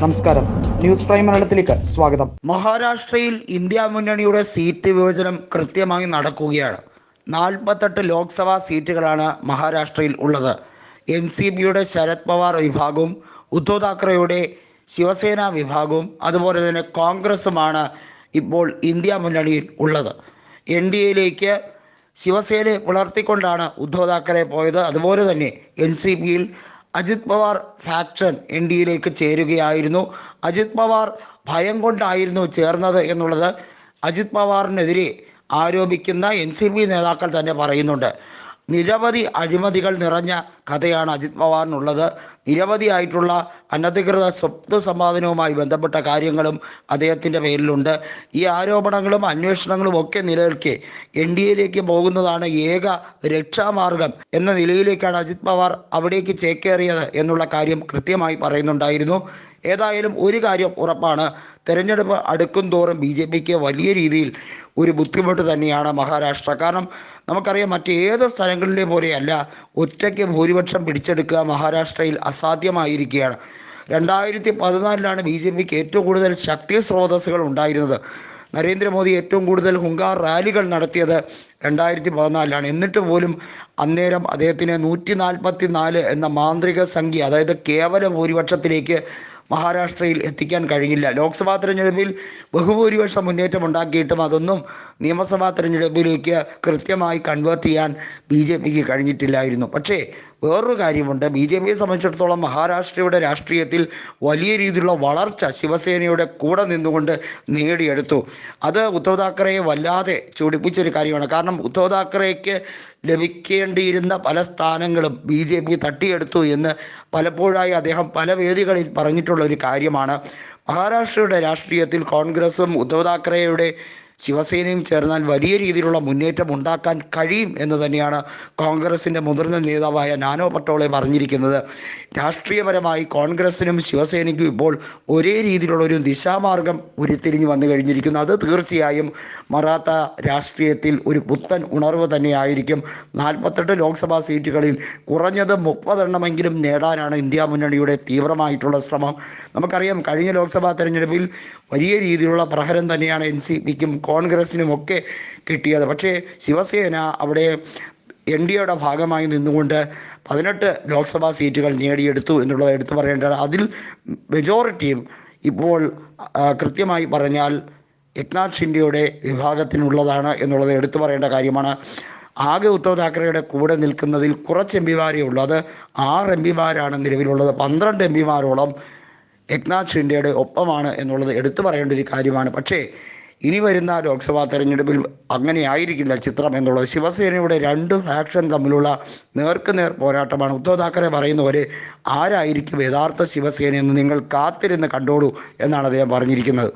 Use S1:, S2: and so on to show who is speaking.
S1: നമസ്കാരം, news prime മലയാളത്തിലേക്ക് സ്വാഗതം.
S2: മഹാരാഷ്ട്രയിൽ ഇന്ത്യ മുന്നണിയുടെ സീറ്റ് വിഭജനം കൃത്യമായി നടക്കുകയാണ്. 48 ലോക്സഭാ സീറ്റുകളാണ് മഹാരാഷ്ട്രയിൽ ഉള്ളത്. NCPയുടെ ശരത് പവാർ വിഭാഗവും ഉദ്ധവ് താക്കറെയുടെ ശിവസേന വിഭാഗവും അതുപോലെ തന്നെ കോൺഗ്രസുമാണ് ഇപ്പോൾ ഇന്ത്യ മുന്നണിയിൽ ഉള്ളത്. NDAയിലേക്ക് ശിവസേനയെ പുലർത്തിക്കൊണ്ടാണ് ഉദ്ധവ് താക്കറെ പോയത്. അതുപോലെ തന്നെ NCPയിൽ അജിത് പവാർ ഫാക്ഷൻ NDAയിലേക്ക് ചേരുകയായിരുന്നു. അജിത് പവാർ ഭയം കൊണ്ടായിരുന്നു ചേർന്നത് എന്നുള്ളത് അജിത് പവാറിനെതിരെ ആരോപിക്കുന്ന NCP നേതാക്കൾ തന്നെ പറയുന്നുണ്ട്. നിരവധി അഴിമതികൾ നിറഞ്ഞ കഥയാണ് അജിത് പവാറിനുള്ളത്. നിരവധിയായിട്ടുള്ള അനധികൃത സ്വത്ത് സമ്പാദനവുമായി ബന്ധപ്പെട്ട കാര്യങ്ങളും അദ്ദേഹത്തിൻ്റെ പേരിലുണ്ട്. ഈ ആരോപണങ്ങളും അന്വേഷണങ്ങളും ഒക്കെ നിലനിൽക്കെ NDAയിലേക്ക് പോകുന്നതാണ് ഏക രക്ഷാമാർഗം എന്ന നിലയിലേക്കാണ് അജിത് പവാർ അവിടേക്ക് ചേക്കേറിയത് എന്നുള്ള കാര്യം കൃത്യമായി പറയുന്നുണ്ടായിരുന്നു. ഏതായാലും ഒരു കാര്യം ഉറപ്പാണ്, തെരഞ്ഞെടുപ്പ് അടുക്കും തോറും BJPക്ക് വലിയ രീതിയിൽ ഒരു ബുദ്ധിമുട്ട് തന്നെയാണ് മഹാരാഷ്ട്ര. കാരണം നമുക്കറിയാം, മറ്റേത് സ്ഥലങ്ങളിലെ പോലെയല്ല ഒറ്റയ്ക്ക് ഭൂരിപക്ഷം പിടിച്ചെടുക്കുക മഹാരാഷ്ട്രയിൽ അസാധ്യമായിരിക്കുകയാണ്. 2014 BJPക്ക് ഏറ്റവും കൂടുതൽ ശക്തി സ്രോതസ്സുകൾ ഉണ്ടായിരുന്നത്. നരേന്ദ്രമോദി ഏറ്റവും കൂടുതൽ ഹുങ്കാർ റാലികൾ നടത്തിയത് 2014 എന്നിട്ട് പോലും അന്നേരം അദ്ദേഹത്തിന് 144 എന്ന മാന്ത്രിക സംഖ്യ, അതായത് കേവല ഭൂരിപക്ഷത്തിലേക്ക് മഹാരാഷ്ട്രയിൽ എത്തിക്കാൻ കഴിഞ്ഞില്ല. ലോക്സഭാ തെരഞ്ഞെടുപ്പിൽ ബഹുഭൂരിപക്ഷം മുന്നേറ്റം ഉണ്ടാക്കിയിട്ടും അതൊന്നും നിയമസഭാ തെരഞ്ഞെടുപ്പിലേക്ക് കൃത്യമായി കൺവേർട്ട് ചെയ്യാൻ BJPക്ക് കഴിഞ്ഞിട്ടില്ലായിരുന്നു. പക്ഷേ വേറൊരു കാര്യമുണ്ട്, BJPയെ സംബന്ധിച്ചിടത്തോളം മഹാരാഷ്ട്രയുടെ രാഷ്ട്രീയത്തിൽ വലിയ രീതിയിലുള്ള വളർച്ച ശിവസേനയുടെ കൂടെ നിന്നുകൊണ്ട് നേടിയെടുത്തു. അത് ഉദ്ധവ് താക്കറെയെ വല്ലാതെ ചൂടിപ്പിച്ചൊരു കാര്യമാണ്. കാരണം ഉദ്ധവ് താക്കറേക്ക് ലഭിക്കേണ്ടിയിരുന്ന പല സ്ഥാനങ്ങളും BJP തട്ടിയെടുത്തു എന്ന് പലപ്പോഴായി അദ്ദേഹം പല വേദികളിൽ പറഞ്ഞിട്ടുള്ള ഒരു കാര്യമാണ്. മഹാരാഷ്ട്രയുടെ രാഷ്ട്രീയത്തിൽ കോൺഗ്രസും ഉദ്ധവ് താക്കറെയുടെ ശിവസേനയും ചേർന്നാൽ വലിയ രീതിയിലുള്ള മുന്നേറ്റം ഉണ്ടാക്കാൻ കഴിയും എന്ന് തന്നെയാണ് കോൺഗ്രസിൻ്റെ മുതിർന്ന നേതാവായ നാനോ പട്ടോളെ പറഞ്ഞിരിക്കുന്നത്. രാഷ്ട്രീയപരമായി കോൺഗ്രസിനും ശിവസേനയ്ക്കും ഇപ്പോൾ ഒരേ രീതിയിലുള്ള ഒരു ദിശാമാർഗം ഉരുത്തിരിഞ്ഞ് വന്നു കഴിഞ്ഞിരിക്കുന്നു. അത് തീർച്ചയായും മറാത്ത രാഷ്ട്രീയത്തിൽ ഒരു പുത്തൻ ഉണർവ് തന്നെയായിരിക്കും. 48 ലോക്സഭാ സീറ്റുകളിൽ കുറഞ്ഞത് 30 എണ്ണമെങ്കിലും നേടാനാണ് ഇന്ത്യ മുന്നണിയുടെ തീവ്രമായിട്ടുള്ള ശ്രമം. നമുക്കറിയാം, കഴിഞ്ഞ ലോക്സഭാ തെരഞ്ഞെടുപ്പിൽ വലിയ രീതിയിലുള്ള പ്രഹരം തന്നെയാണ് NCPക്കും കോൺഗ്രസിനുമൊക്കെ കിട്ടിയത്. പക്ഷേ ശിവസേന അവിടെ NDAയുടെ ഭാഗമായി നിന്നുകൊണ്ട് 18 ലോക്സഭാ സീറ്റുകൾ നേടിയെടുത്തു എന്നുള്ളത് എടുത്തു പറയേണ്ടത്. അതിൽ മെജോറിറ്റിയും ഇപ്പോൾ കൃത്യമായി പറഞ്ഞാൽ ഏക്നാഥ് ഷിൻഡെയുടെ വിഭാഗത്തിനുള്ളതാണ് എന്നുള്ളത് എടുത്തു പറയേണ്ട കാര്യമാണ്. ആകെ ഉദ്ധവ് താക്കറെയുടെ കൂടെ നിൽക്കുന്നതിൽ കുറച്ച് MPമാരേ ഉള്ളൂ. അത് 6 MPമാരാണ് നിലവിലുള്ളത്. 12 MPമാരോളം ഏക്നാഥ് ഷിൻഡെയുടെ ഒപ്പമാണ് എന്നുള്ളത് എടുത്തു പറയേണ്ട ഒരു കാര്യമാണ്. പക്ഷേ ഇനി വരുന്ന ലോക്സഭാ തെരഞ്ഞെടുപ്പിൽ അങ്ങനെ ആയിരിക്കില്ല ചിത്രം എന്നുള്ളത്. ശിവസേനയുടെ 2 ഫാക്ഷൻ തമ്മിലുള്ള നേർക്കുനേർ പോരാട്ടമാണ്. ഉദ്ധവ് താക്കറെ പറയുന്ന പോലെ ആരായിരിക്കും യഥാർത്ഥ ശിവസേന എന്ന് നിങ്ങൾ കാത്തിരുന്ന് കണ്ടോളൂ എന്നാണ് അദ്ദേഹം പറഞ്ഞിരിക്കുന്നത്.